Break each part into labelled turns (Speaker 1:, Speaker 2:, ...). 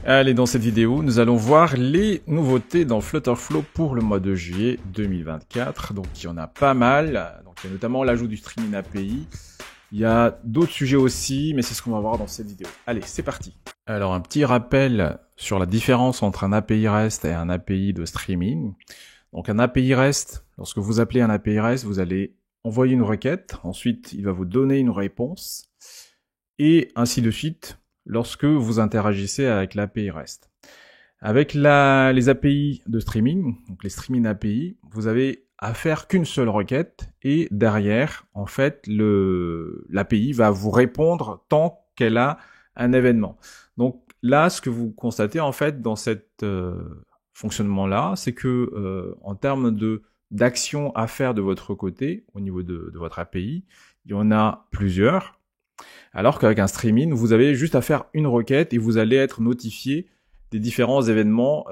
Speaker 1: Allez, dans cette vidéo, nous allons voir les nouveautés dans Flutterflow pour le mois de juillet 2024. Donc, il y en a pas mal. Donc, il y a notamment l'ajout du streaming API. Il y a d'autres sujets aussi, mais c'est ce qu'on va voir dans cette vidéo. Allez, c'est parti. Alors, un petit rappel sur la différence entre un API REST et un API de streaming. Donc, un API REST, lorsque vous appelez un API REST, vous allez envoyer une requête. Ensuite, il va vous donner une réponse. Et ainsi de suite, lorsque vous interagissez avec l'API REST. Avec les API de streaming, donc les streaming API, vous avez à faire qu'une seule requête et derrière, en fait, l'API va vous répondre tant qu'elle a un événement. Donc là, ce que vous constatez en fait dans cette fonctionnement-là, c'est que en termes d'action à faire de votre côté, au niveau de votre API, il y en a plusieurs. Alors qu'avec un streaming, vous avez juste à faire une requête et vous allez être notifié des différents événements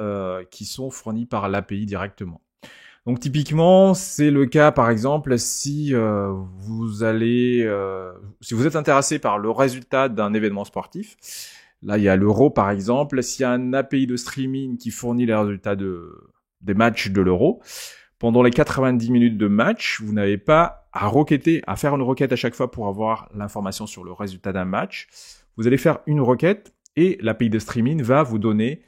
Speaker 1: qui sont fournis par l'API directement. Donc typiquement, c'est le cas par exemple si vous êtes intéressé par le résultat d'un événement sportif. Là, il y a l'Euro par exemple. S'il y a un API de streaming qui fournit les résultats des matchs de l'Euro, pendant les 90 minutes de match, vous n'avez pas à faire une requête à chaque fois pour avoir l'information sur le résultat d'un match. Vous allez faire une requête et l'API de streaming va vous donner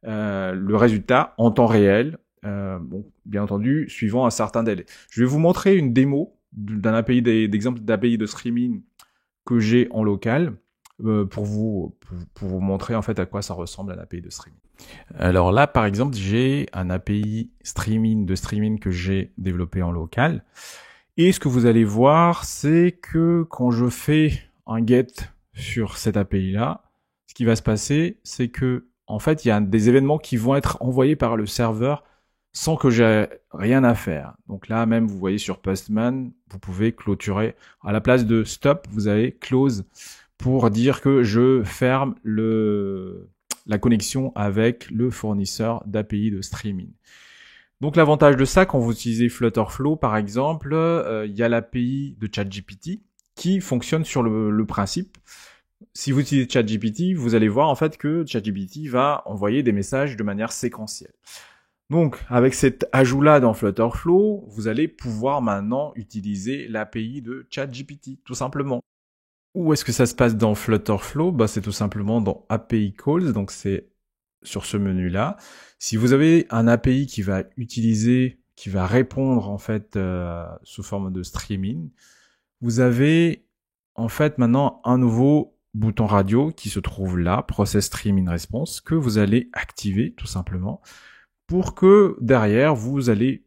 Speaker 1: le résultat en temps réel, bien entendu, suivant un certain délai. Je vais vous montrer une démo d'exemple d'API de streaming que j'ai en local pour vous montrer en fait à quoi ça ressemble à l'API de streaming. Alors là, par exemple, j'ai un API de streaming que j'ai développé en local. Et ce que vous allez voir, c'est que quand je fais un get sur cette API-là, ce qui va se passer, c'est que en fait, il y a des événements qui vont être envoyés par le serveur sans que j'ai rien à faire. Donc là, même, vous voyez sur Postman, vous pouvez clôturer. À la place de stop, vous avez close pour dire que je ferme la connexion avec le fournisseur d'API de streaming. Donc l'avantage de ça, quand vous utilisez Flutterflow par exemple, il y a l'API de ChatGPT qui fonctionne sur le principe. Si vous utilisez ChatGPT, vous allez voir en fait que ChatGPT va envoyer des messages de manière séquentielle. Donc avec cet ajout-là dans Flutterflow, vous allez pouvoir maintenant utiliser l'API de ChatGPT, tout simplement. Où est-ce que ça se passe dans Flutterflow ? C'est tout simplement dans API Calls, donc c'est sur ce menu-là. Si vous avez un API qui va répondre en fait sous forme de streaming, vous avez en fait maintenant un nouveau bouton radio qui se trouve là, Process Streaming Response, que vous allez activer tout simplement pour que derrière vous allez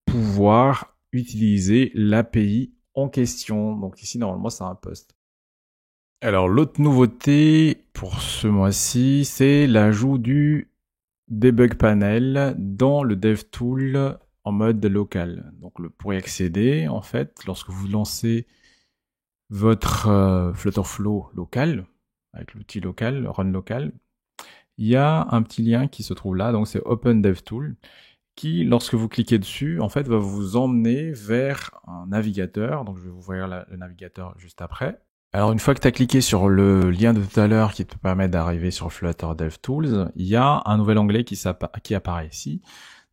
Speaker 1: pouvoir utiliser l'API en question. Donc ici normalement c'est un post. Alors l'autre nouveauté pour ce mois-ci, c'est l'ajout du debug panel dans le DevTool en mode local. Donc pour y accéder, en fait, lorsque vous lancez votre Flutterflow local, avec l'outil local, run local, il y a un petit lien qui se trouve là, donc c'est Open DevTool, qui, lorsque vous cliquez dessus, en fait, va vous emmener vers un navigateur. Donc je vais vous ouvrir le navigateur juste après. Alors une fois que tu as cliqué sur le lien de tout à l'heure qui te permet d'arriver sur Flutter DevTools, il y a un nouvel onglet qui apparaît ici.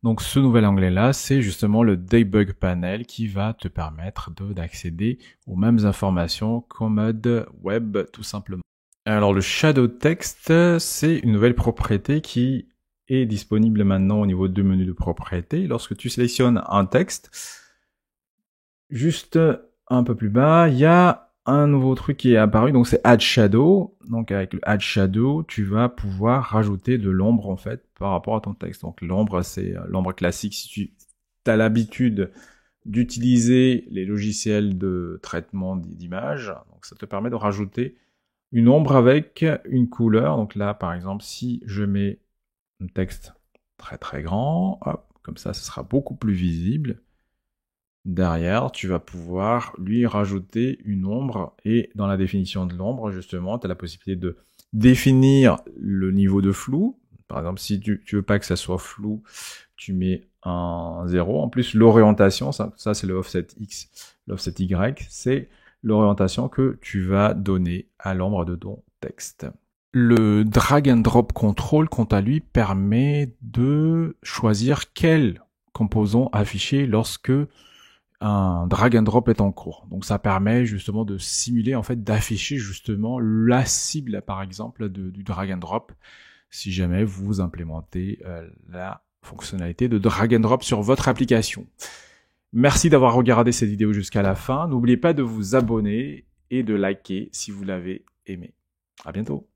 Speaker 1: Donc ce nouvel onglet-là, c'est justement le Debug Panel qui va te permettre d'accéder aux mêmes informations qu'en mode web tout simplement. Alors le Shadow Text, c'est une nouvelle propriété qui est disponible maintenant au niveau du menu de propriété. Lorsque tu sélectionnes un texte, juste un peu plus bas, il y a un nouveau truc qui est apparu, donc c'est Add Shadow. Donc avec le Add Shadow, tu vas pouvoir rajouter de l'ombre en fait par rapport à ton texte. Donc l'ombre, c'est l'ombre classique. Si tu as l'habitude d'utiliser les logiciels de traitement d'images, donc ça te permet de rajouter une ombre avec une couleur. Donc là, par exemple, si je mets un texte très très grand, hop, comme ça, ce sera beaucoup plus visible. Derrière, tu vas pouvoir lui rajouter une ombre et dans la définition de l'ombre, justement, tu as la possibilité de définir le niveau de flou. Par exemple, si tu veux pas que ça soit flou, tu mets un 0. En plus, l'orientation, ça c'est le offset X, l'offset Y, c'est l'orientation que tu vas donner à l'ombre de ton texte. Le drag and drop control, quant à lui, permet de choisir quel composant afficher lorsque un drag and drop est en cours. Donc ça permet justement de simuler, en fait, d'afficher justement la cible, par exemple, du drag and drop, si jamais vous implémentez la fonctionnalité de drag and drop sur votre application. Merci d'avoir regardé cette vidéo jusqu'à la fin. N'oubliez pas de vous abonner et de liker si vous l'avez aimé. À bientôt.